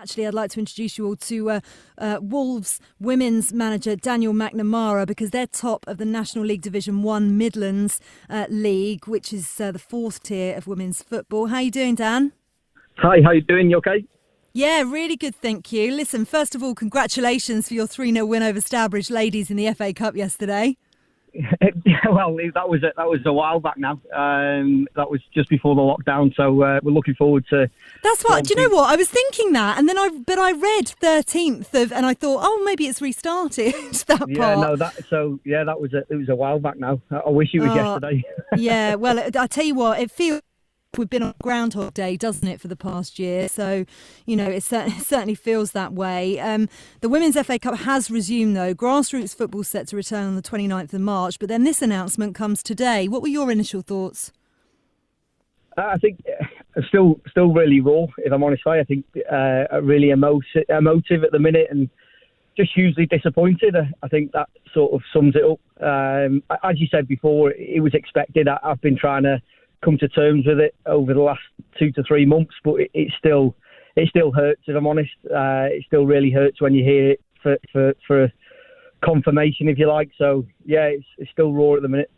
actually, I'd like to introduce you all to Wolves women's manager Daniel McNamara, because they're top of the National League Division 1 Midlands League, which is the fourth tier of women's football. How are you doing, Dan? Hi, how you doing? You okay? Yeah, really good, thank you. Listen, first of all, congratulations for your 3-0 win over Stourbridge ladies in the FA Cup yesterday. Well, that was a while back now. That was just before the lockdown, so we're looking forward to. That's what. Do you know what? I was thinking that, and then I read 13th of, and I thought, oh, maybe it's restarted. That part. It was a while back now. I wish it was yesterday. Yeah, well, I tell you what, it feels. We've been on Groundhog Day, doesn't it, for the past year? So, it certainly feels that way. The Women's FA Cup has resumed, though. Grassroots football set to return on the 29th of March, but then this announcement comes today. What were your initial thoughts? I think still really raw, if I'm honest. I think really emotive at the minute and just hugely disappointed. I think that sort of sums it up. As you said before, it was expected. I've been trying to come to terms with it over the last 2 to 3 months, but it still hurts, if I'm honest. It still really hurts when you hear it for confirmation, if you like. So yeah, it's still raw at the minute.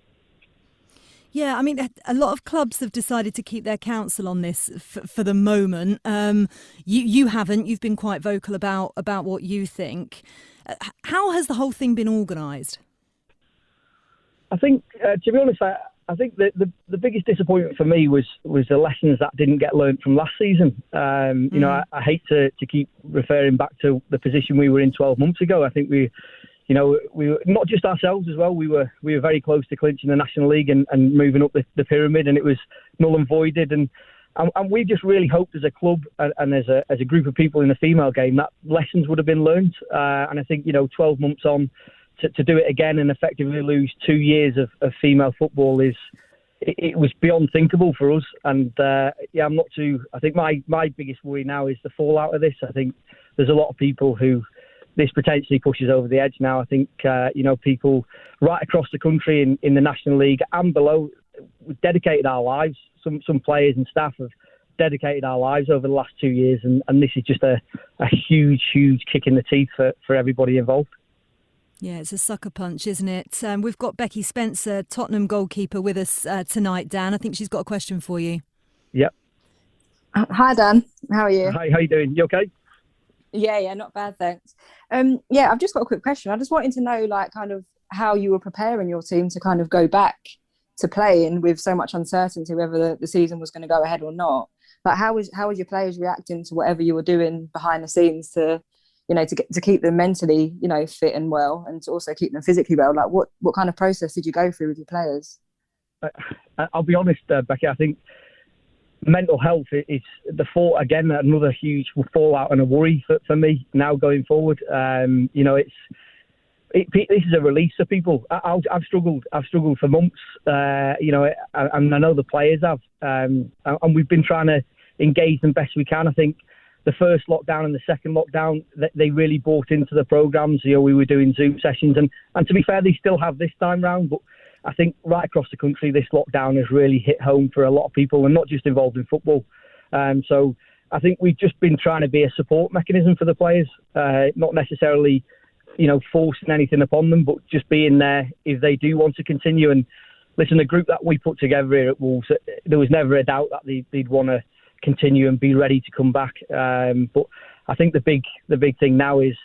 Yeah, I mean, a lot of clubs have decided to keep their counsel on this for the moment. You haven't. You've been quite vocal about what you think. How has the whole thing been organised? I think, to be honest, I think the biggest disappointment for me was the lessons that didn't get learnt from last season. I hate to keep referring back to the position we were in 12 months ago. I think we were not just ourselves as well. We were very close to clinching the National League and moving up the pyramid, and it was null and voided. And we just really hoped as a club and as a group of people in the female game that lessons would have been learnt. And I think 12 months on, to do it again and effectively lose 2 years of female football it was beyond thinkable for us. And I'm not too. I think my biggest worry now is the fallout of this. I think there's a lot of people who this potentially pushes over the edge now. I think people right across the country in the National League and below, we've dedicated our lives. Some players and staff have dedicated our lives over the last 2 years, and this is just a huge kick in the teeth for everybody involved. Yeah, it's a sucker punch, isn't it? We've got Becky Spencer, Tottenham goalkeeper, with us tonight, Dan. I think she's got a question for you. Yep. Hi, Dan. How are you? Hi, how you doing? You okay? Yeah, not bad, thanks. I've just got a quick question. I just wanted to know, kind of how you were preparing your team to kind of go back to playing with so much uncertainty, whether the season was going to go ahead or not. Like, how was your players reacting to whatever you were doing behind the scenes to keep them mentally, fit and well, and to also keep them physically well? Like, what kind of process did you go through with your players? I'll be honest, Becky, I think mental health is another huge fallout and a worry for me now going forward. This is a release for people. I've struggled for months, and I know the players have, and we've been trying to engage them best we can. I think the first lockdown and the second lockdown, they really bought into the programmes. We were doing Zoom sessions, and to be fair, they still have this time round. But I think right across the country, this lockdown has really hit home for a lot of people, and not just involved in football. So I think we've just been trying to be a support mechanism for the players, not necessarily, forcing anything upon them, but just being there if they do want to continue. And listen, the group that we put together here at Wolves, there was never a doubt that they'd want to continue and be ready to come back. But I think the big thing now is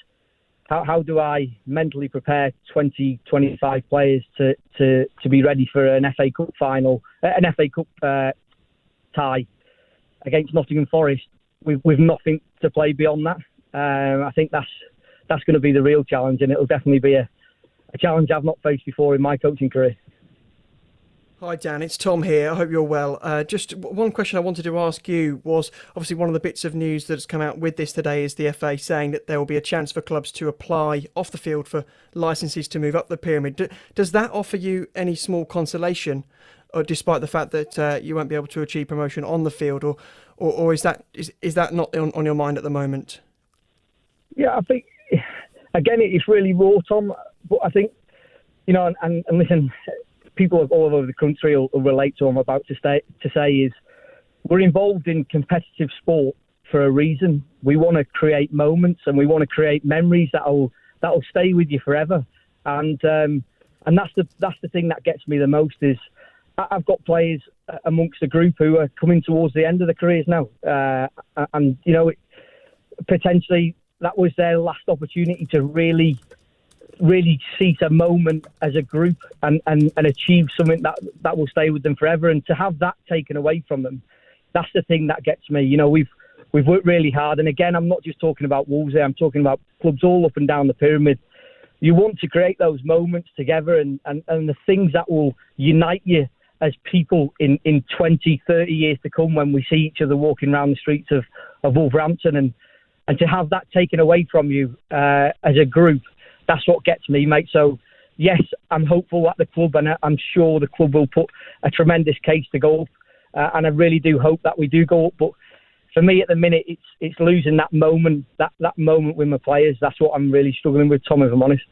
how do I mentally prepare 20, 25 players to be ready for an FA Cup final, an FA Cup tie against Nottingham Forest with nothing to play beyond that. I think that's going to be the real challenge, and it'll definitely be a challenge I've not faced before in my coaching career. Hi Dan, it's Tom here. I hope you're well. Just one question I wanted to ask you was, obviously one of the bits of news that's come out with this today is the FA saying that there will be a chance for clubs to apply off the field for licences to move up the pyramid. Does that offer you any small consolation, despite the fact that you won't be able to achieve promotion on the field, or is that not on your mind at the moment? Yeah, I think, again, it's really raw, Tom, but I think, and listen, people all over the country will relate to what I'm about to say is we're involved in competitive sport for a reason. We want to create moments and we want to create memories that'll stay with you forever. And that's the thing that gets me the most is I've got players amongst the group who are coming towards the end of their careers now, and potentially that was their last opportunity to really seize a moment as a group and achieve something that will stay with them forever. And to have that taken away from them, that's the thing that gets me. We've worked really hard, and again, I'm not just talking about Wolves here, I'm talking about clubs all up and down the pyramid. You want to create those moments together and the things that will unite you as people in 20, 30 years to come when we see each other walking around the streets of Wolverhampton, and to have that taken away from you as a group, that's what gets me, mate. So, yes, I'm hopeful at the club, and I'm sure the club will put a tremendous case to go up, and I really do hope that we do go up. But for me, at the minute, it's losing that moment, that moment with my players. That's what I'm really struggling with, Tom, if I'm honest.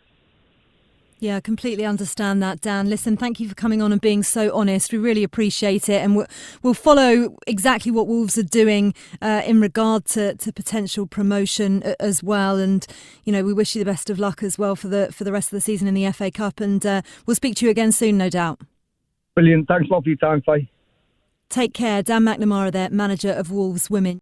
Yeah, I completely understand that, Dan. Listen, thank you for coming on and being so honest. We really appreciate it. And we'll follow exactly what Wolves are doing in regard to potential promotion as well. And, we wish you the best of luck as well for the rest of the season in the FA Cup. And we'll speak to you again soon, no doubt. Brilliant. Thanks a lot for your time, Faye. Take care. Dan McNamara there, manager of Wolves Women.